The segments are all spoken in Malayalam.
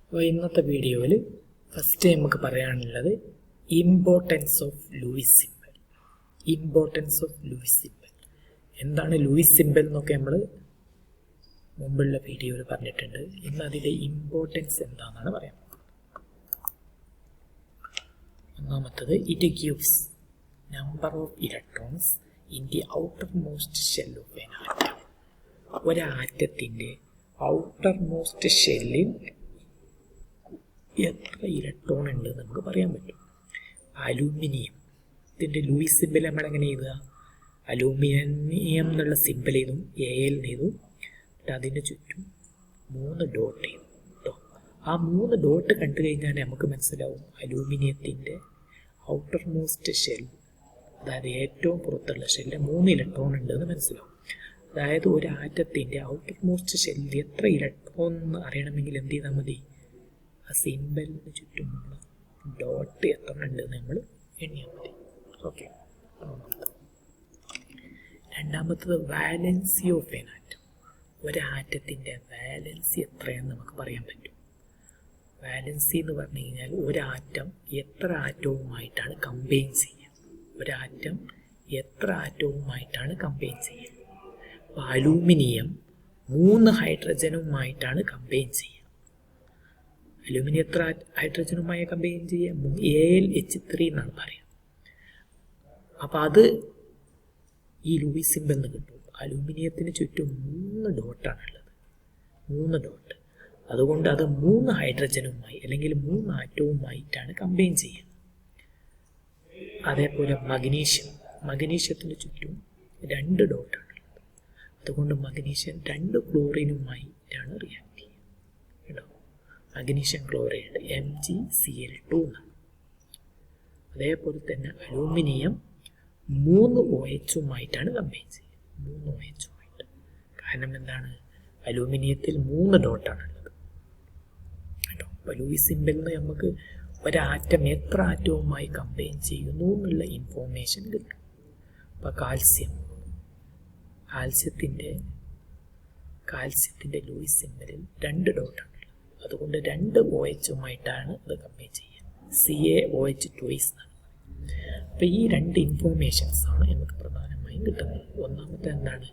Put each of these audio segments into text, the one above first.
അപ്പോൾ ഇന്നത്തെ വീഡിയോയിൽ ഫസ്റ്റ് നമുക്ക് പറയാനുള്ളത് importance of Lewis symbol. Importance of Lewis symbol എന്താണ്? ലൂയിസ് സിമ്പൽ എന്നൊക്കെ നമ്മൾ മുമ്പുള്ള വീഡിയോയിൽ പറഞ്ഞിട്ടുണ്ട്. ഇന്ന് അതിൻ്റെ ഇമ്പോർട്ടൻസ് എന്താണെന്നാണ് പറയാൻ. ഒന്നാമത്തത്, it gives number of electrons in the outermost shell of an atom. ഒരാറ്റത്തിൻ്റെ ഔട്ടർ മോസ്റ്റ് ഷെല്ലിൽ എത്ര ഇലക്ട്രോൺ ഉണ്ട് നമുക്ക് പറയാൻ പറ്റും. അലൂമിനിയം, ഇതിൻ്റെ ലൂയിസ് സിമ്പൽ നമ്മളെങ്ങനെ എഴുതുക? അലൂമിനിയം എന്നുള്ള സിമ്പൽ ചെയ്തും AL ചെയ്തും അതിന് ചുറ്റും 3 ഡോട്ട് ചെയ്തു കേട്ടോ. ആ 3 ഡോട്ട് കണ്ടു കഴിഞ്ഞാൽ നമുക്ക് മനസ്സിലാവും അലൂമിനിയത്തിൻ്റെ ഔട്ടർ മോസ്റ്റ് ഷെൽ, അതായത് ഏറ്റവും പുറത്തുള്ള ഷെല്ലിൽ 3 ഇലക്ട്രോൺ ഉണ്ടെന്ന് മനസ്സിലാവും. അതായത് ഒരു ആറ്റത്തിൻ്റെ ഔട്ടർ മോസ്റ്റ് ഷെല്ലിൽ എത്ര ഇലക്ട്രോൺ എന്ന് അറിയണമെങ്കിൽ എന്ത് ചെയ്താൽ മതി? ആ സിമ്പലിന് ചുറ്റുമുള്ള ഡോട്ട് എത്ര ഉണ്ട് നമ്മൾ എണ്ണിയാൽ മതി. ഓക്കെ. രണ്ടാമത്തത്, വാലൻസി ഓഫ് എൻ ആറ്റം. ഒരാറ്റത്തിൻ്റെ വാലൻസി എത്രയാണെന്ന് നമുക്ക് പറയാൻ പറ്റും. വാലൻസി എന്ന് പറഞ്ഞു കഴിഞ്ഞാൽ ഒരാറ്റം എത്ര ആറ്റവുമായിട്ടാണ് കമ്പൈൻ ചെയ്യുക. ഒരാറ്റം എത്ര ആറ്റവുമായിട്ടാണ് കമ്പൈൻ ചെയ്യുക. അപ്പോൾ അലൂമിനിയം 3 ഹൈഡ്രജനുമായിട്ടാണ് കമ്പൈൻ ചെയ്യുക. അലൂമിനിയം എത്ര ഹൈഡ്രജനുമായി കമ്പൈൻ ചെയ്യുക? AlH3 എന്നാണ് പറയുക. അപ്പോൾ അത് ഈ ലൂയിസ് സിമ്പൽ എന്ന് കിട്ടും. അലൂമിനിയത്തിന് ചുറ്റും 3 ഡോട്ടാണുള്ളത്, 3 ഡോട്ട്. അതുകൊണ്ട് അത് 3 ഹൈഡ്രജനുമായി അല്ലെങ്കിൽ 3 ആറ്റവുമായിട്ടാണ് കമ്പൈൻ ചെയ്യുക. അതേപോലെ മഗ്നീഷ്യത്തിന് ചുറ്റും 2 ഡോട്ടാണുള്ളത്. അതുകൊണ്ട് മഗ്നീഷ്യം 2 ക്ലോറിനുമായിട്ടാണ് റിയാക്ട് ചെയ്യുക കേട്ടോ. മഗ്നീഷ്യം ക്ലോറൈഡ് MgCl2 എന്നാണ്. അതേപോലെ തന്നെ അലൂമിനിയം 3 OHുമായിട്ടാണ് കമ്പൈൻ ചെയ്യുക, 3 OHുമായിട്ട്. കാരണം എന്താണ്? അലൂമിനിയത്തിൽ 3 ഡോട്ടാണുള്ളത് കേട്ടോ. അപ്പോൾ ലൂയിസ് സിമ്പലിൽ നിന്ന് നമുക്ക് ഒരാറ്റം എത്ര ആറ്റവുമായി കമ്പൈൻ ചെയ്യുന്നു എന്നുള്ള ഇൻഫോർമേഷൻ കിട്ടും. അപ്പോൾ കാൽസ്യത്തിൻ്റെ ലൂയിസ് സിമ്പലിൽ 2 ഡോട്ടാണുള്ളത്. അതുകൊണ്ട് 2 OHുമായിട്ടാണ് അത് കമ്പൈൻ ചെയ്യുക. CaOH2 എന്നാണ്. അപ്പോൾ ഈ 2 ഇൻഫോർമേഷൻസാണ് നമുക്ക് പ്രധാനമായും കിട്ടുന്നത്. ഒന്നാമത്തെ എന്താണ്?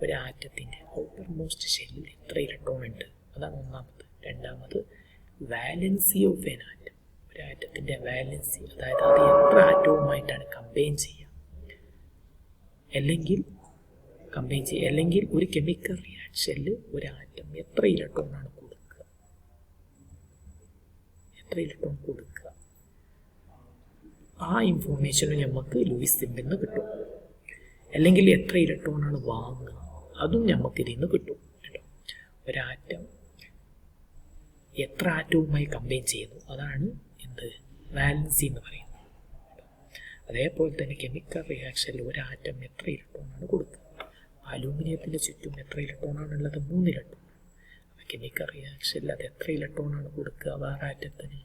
ഒരാറ്റത്തിൻ്റെ ഔട്ടർ മോസ്റ്റ് ഷെല്ലിൽ എത്ര ഇലക്ട്രോൺ ഉണ്ട്, അതാണ് ഒന്നാമത്. രണ്ടാമത്, വാലൻസി ഓഫ് എൻ ആറ്റം. ഒരാറ്റത്തിൻ്റെ വാലൻസി, അതായത് അത് എത്ര ആറ്റവുമായിട്ടാണ് കമ്പൈൻ ചെയ്യുക, അല്ലെങ്കിൽ ഒരു കെമിക്കൽ റിയാക്ഷനിൽ ഒരു ആറ്റം എത്ര ഇലക്ട്രോൺ കൊടുക്കുക, ആ ഇൻഫോർമേഷനും നമുക്ക് ലൂയിസ് സിമ്പലിൽ നിന്ന് കിട്ടും. അല്ലെങ്കിൽ എത്ര ഇലക്ട്രോണാണ് വാങ്ങുക, അതും നമുക്ക് ഇതിൽ നിന്ന് കിട്ടും കേട്ടോ. ഒരാറ്റം എത്ര ആറ്റവുമായി കമ്പൈൻ ചെയ്യുന്നു, അതാണ് വാലൻസി എന്ന് പറയുന്നത്. അതേപോലെ തന്നെ കെമിക്കൽ റിയാക്ഷനിൽ ഒരാറ്റം എത്ര ഇലക്ട്രോണാണ് കൊടുക്കുക. അലൂമിനിയത്തിൻ്റെ ചുറ്റും എത്ര ഇലക്ട്രോണാണുള്ളത്? 3 ഇലക്ട്രോൺ. കെമിക്കൽ റിയാക്ഷനിൽ അത് എത്ര ഇലക്ട്രോണാണ് കൊടുക്കുക? വേറെ ആറ്റത്തിന്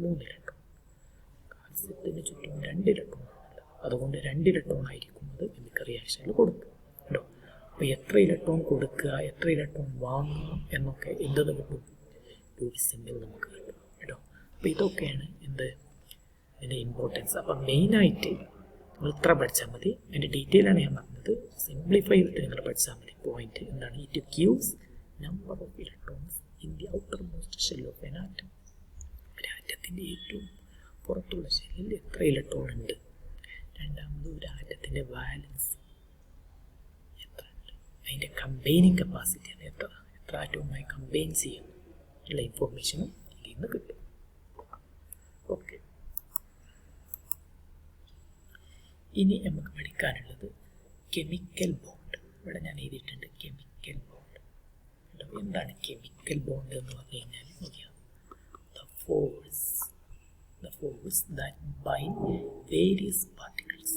3 ഇലക്ട്രോൺ. കാൽസ്യത്തിന് ചുറ്റും 2 ഇലക്ട്രോൺ ആണുള്ളത്. അതുകൊണ്ട് 2 ഇലക്ട്രോൺ ആയിരിക്കും അത് കെമിക്കൽ റിയാക്ഷനിൽ കൊടുക്കുക കേട്ടോ. അപ്പോൾ എത്ര ഇലക്ട്രോൺ കൊടുക്കുക, എത്ര ഇലക്ട്രോൺ വാങ്ങുക എന്നൊക്കെ എന്തെന്ന് കിട്ടും? ലൂയിസ് സിമ്പൽ നമുക്ക് കിട്ടും കേട്ടോ. അപ്പോൾ ഇതൊക്കെയാണ് ഇതിൻ്റെ ഇമ്പോർട്ടൻസ്. അപ്പം മെയിനായിട്ട് നിങ്ങൾ ഇത്ര പഠിച്ചാൽ മതി. അതിൻ്റെ ഡീറ്റെയിലാണ് ഞാൻ പറഞ്ഞത്. സിംപ്ലിഫൈ ചെയ്തിട്ട് നിങ്ങൾ പഠിച്ചാൽ മതി. പോയിന്റ് എന്താണ്? It gives number of electrons in the outermost shell of an atom. ഒരു ആറ്റത്തിൻ്റെ ഏറ്റവും പുറത്തുള്ള ഷെല്ലിൽ എത്ര ഇലക്ട്രോൺ ഉണ്ട്. രണ്ടാമത്, ഒരു ആറ്റത്തിൻ്റെ വാലൻസി എത്ര ഉണ്ട്, അതിൻ്റെ കമ്പൈനിങ് കപ്പാസിറ്റി, അത് എത്ര ആറ്റവുമായി കമ്പൈൻ ചെയ്യുന്നു ഉള്ള ഇൻഫോർമേഷനും ഇതിൽ നിന്ന് കിട്ടും. ഓക്കെ. ഇനി നമുക്ക് പഠിക്കാനുള്ളത് കെമിക്കൽ ബോണ്ട്. ഇവിടെ ഞാൻ എഴുതിയിട്ടുണ്ട് കെമിക്കൽ ബോണ്ട്. എന്താണ് കെമിക്കൽ ബോണ്ട് എന്ന് പറഞ്ഞു കഴിഞ്ഞാൽ the force that bind various particles,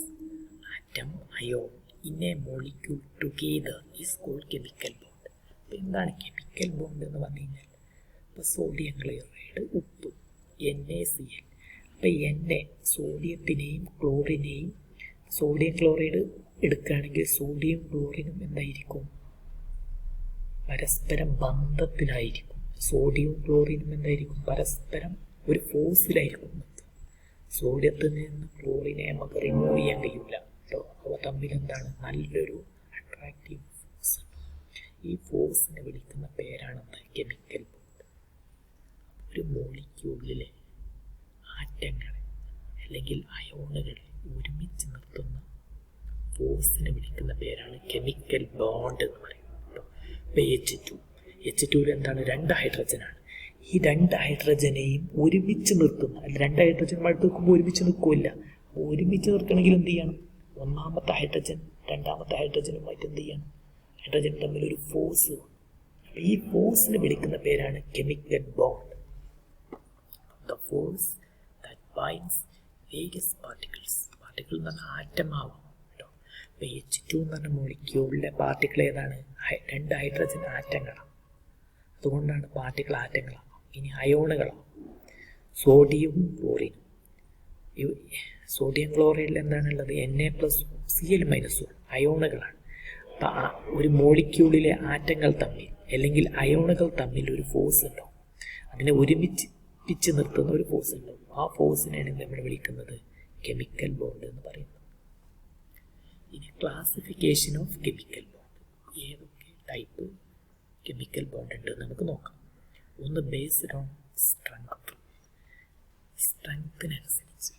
atom, ion in a molecule together is called chemical bond. അപ്പോൾ എന്താണ് കെമിക്കൽ ബോണ്ട് എന്ന് പറഞ്ഞു കഴിഞ്ഞാൽ, ഇപ്പോൾ സോഡിയം ക്ലോറൈഡ്, ഉപ്പ്, NaCl. അപ്പോൾ സോഡിയത്തിനെയും ക്ലോറിനെയും, സോഡിയം ക്ലോറൈഡ് എടുക്കുകയാണെങ്കിൽ സോഡിയം ക്ലോറിനും എന്തായിരിക്കും? പരസ്പരം ബന്ധത്തിലായിരിക്കും. സോഡിയവും ക്ലോറിനും എന്തായിരിക്കും? പരസ്പരം ഒരു ഫോഴ്സിലായിരിക്കും നിർത്തുക. സോഡിയത്തിൽ നിന്ന് ക്ലോറിനെ നമുക്ക് റിമൂവ് ചെയ്യാൻ കഴിയില്ല കേട്ടോ. അവ തമ്മിൽ എന്താണ്? നല്ലൊരു അട്രാക്റ്റീവ് ഫോഴ്സ്. ഈ ഫോഴ്സിനെ വിളിക്കുന്ന പേരാണ് കെമിക്കൽ ബോണ്ട്. ഒരു മോളിക്യൂളിലെ ആറ്റങ്ങളെ അല്ലെങ്കിൽ അയോണുകളെ ഒരുമിച്ച് നിർത്തുന്ന ഫോഴ്സിനെ വിളിക്കുന്ന പേരാണ് കെമിക്കൽ ബോണ്ട് എന്ന് പറയുന്നത് കേട്ടോ. ഇപ്പോൾ H2 എന്താണ്? 2 ഹൈഡ്രജനാണ്. ഈ 2 ഹൈഡ്രജനെയും ഒരുമിച്ച് നിർത്തുന്ന, അല്ല 2 ഹൈഡ്രജൻ അടുത്ത് നിൽക്കുമ്പോൾ ഒരുമിച്ച് നിൽക്കില്ല. ഒരുമിച്ച് നിർത്തണമെങ്കിൽ എന്ത് ചെയ്യണം? ഒന്നാമത്തെ ഹൈഡ്രജൻ രണ്ടാമത്തെ ഹൈഡ്രജനുമായിട്ട് എന്ത് ചെയ്യണം? ഹൈഡ്രജൻ തമ്മിൽ ഒരു ഫോഴ്സ്. ഈ ഫോഴ്സിനെ വിളിക്കുന്ന പേരാണ് chemical bond. The force that binds various particles. Particle എന്ന് പറഞ്ഞാൽ ആറ്റമാവും കേട്ടോ. ഇപ്പോൾ H2 എന്ന് പറഞ്ഞ മോളിക്യൂളിലെ പാർട്ടിക്കിൾ ഏതാണ്? 2 ഹൈഡ്രജൻ ആറ്റങ്ങളാണ്. അതുകൊണ്ടാണ് പാർട്ടിക്കിൾ ആറ്റങ്ങളാണ്. ഇനി അയോണുകളാണ്. സോഡിയവും ക്ലോറിനും. സോഡിയം ക്ലോറൈഡിൽ എന്താണുള്ളത്? Na+Cl- അയോണുകളാണ്. അപ്പം ഒരു മോളിക്യൂളിലെ ആറ്റങ്ങൾ തമ്മിൽ അല്ലെങ്കിൽ അയോണുകൾ തമ്മിൽ ഒരു ഫോഴ്സ് ഉണ്ടാവും. അതിനെ ഒരുമിച്ച് നിർത്തുന്ന ഒരു ഫോഴ്സ് ഉണ്ടാവും. ആ ഫോഴ്സിനെയാണ് നമ്മൾ വിളിക്കുന്നത് കെമിക്കൽ ബോണ്ട് എന്ന് പറയുന്നത്. ഇനി ക്ലാസിഫിക്കേഷൻ ഓഫ് കെമിക്കൽ ബോണ്ട്. ഏതൊക്കെ ടൈപ്പ് കെമിക്കൽ ബോണ്ട് ഉണ്ട് നമുക്ക് നോക്കാം. ഒന്ന് ബേസ്ഡ് ഓൺ സ്ട്രെങ്ത്. സ്ട്രെങ്ത്തിനനുസരിച്ച്,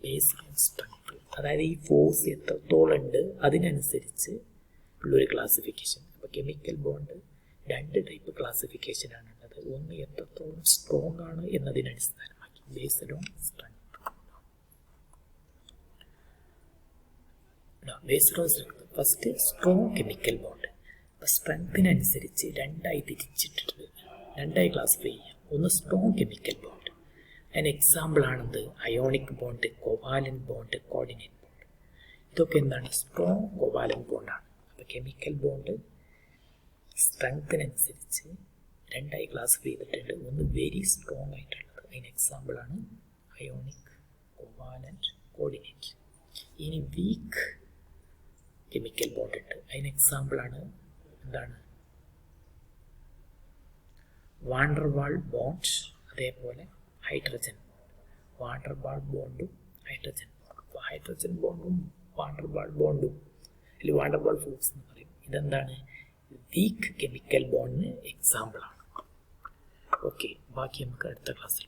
ബേസ്ഡ് ഓൺ സ്ട്രെങ്ത്, അതായത് ഈ ഫോഴ്സ് എത്രത്തോളം ഉണ്ട് അതിനനുസരിച്ച് ഉള്ളൊരു ക്ലാസിഫിക്കേഷൻ. അപ്പോൾ കെമിക്കൽ ബോണ്ട് 2 ടൈപ്പ് ക്ലാസിഫിക്കേഷനാണ് ഉള്ളത്. ഒന്ന് എത്രത്തോളം സ്ട്രോങ് ആണ് എന്നതിനെ അടിസ്ഥാനമാക്കി, based on strength. Based on strength. First strong chemical bond. അപ്പോൾ സ്ട്രെങ്ത്തിനനുസരിച്ച് 2ആയി തിരിച്ചിട്ടിട്ട് 2ആയി ക്ലാസിഫൈ ചെയ്യാം. ഒന്ന് സ്ട്രോങ് കെമിക്കൽ ബോണ്ട്. അതിന് എക്സാമ്പിളാണെന്ത്? Ionic bond, covalent bond, coordinate bond. ഇതൊക്കെ എന്താണ്? സ്ട്രോങ് കോവാലന്റ് ബോണ്ടാണ്. അപ്പോൾ കെമിക്കൽ ബോണ്ട് സ്ട്രെങ്ത്തിനനുസരിച്ച് 2ആയി ക്ലാസിഫൈ ചെയ്തിട്ടുണ്ട്. ഒന്ന് വെരി സ്ട്രോങ് ആയിട്ടുള്ളത്. അതിന് എക്സാമ്പിളാണ് അയോണിക്, കോവാലന്റ്, കോർഡിനേറ്റ്. ഇനി വീക്ക് കെമിക്കൽ ബോണ്ട് ഉണ്ട്. അതിന് എക്സാമ്പിളാണ് എന്താണ്? വാണ്ടർവാൾ ബോണ്ട്, അതേപോലെ ഹൈഡ്രജൻ ബോണ്ട്. വാണ്ടർവാൾ ബോണ്ടും ഹൈഡ്രജൻ ബോണ്ടും. അപ്പോൾ ഹൈഡ്രജൻ ബോണ്ടും വാണ്ടർവാൾ ബോണ്ടും അല്ലെങ്കിൽ വാണ്ടർവാൾ ഫോഴ്സ് എന്ന് പറയും. ഇതെന്താണ്? വീക്ക് കെമിക്കൽ ബോണ്ടിന് എക്സാമ്പിളാണ്. ഓക്കെ, ബാക്കി നമുക്ക് അടുത്ത ക്ലാസ്സിൽ